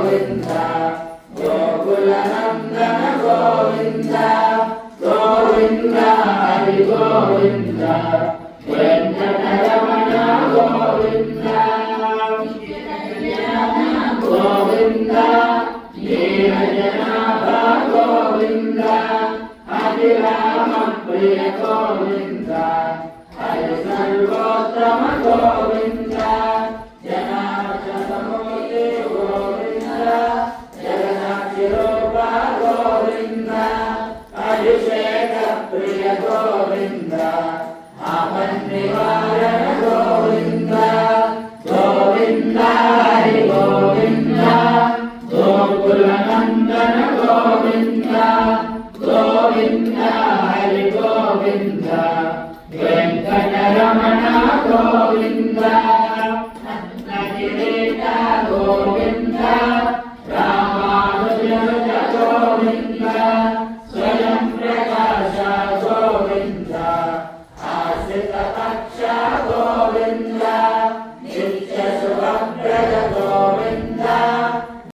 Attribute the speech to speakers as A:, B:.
A: గోవింద గోకులనందన గోవింద గోవింద హరి గోవింద వెంకటరమణ గోవింద గోవింద నీరజనాభ గోవింద అభిరామ ప్రియ గోవింద హరి సర్వోత్తమ గోవింద జనార్దనమూర్తి గోవింద జగన్నాథి రూప గోవింద అభిషేక ప్రియ గోవింద ఆపన్నివారణ గోవింద గోవింద హరి గోవింద గోకులనందన గోవింద గోవింద హరి గోవింద వెంకటరమణ గోవింద నందగిరీట గోవింద రామానుజ గోవింద స్వయం ప్రకాశ గోవింద ఆశ్రిత పక్ష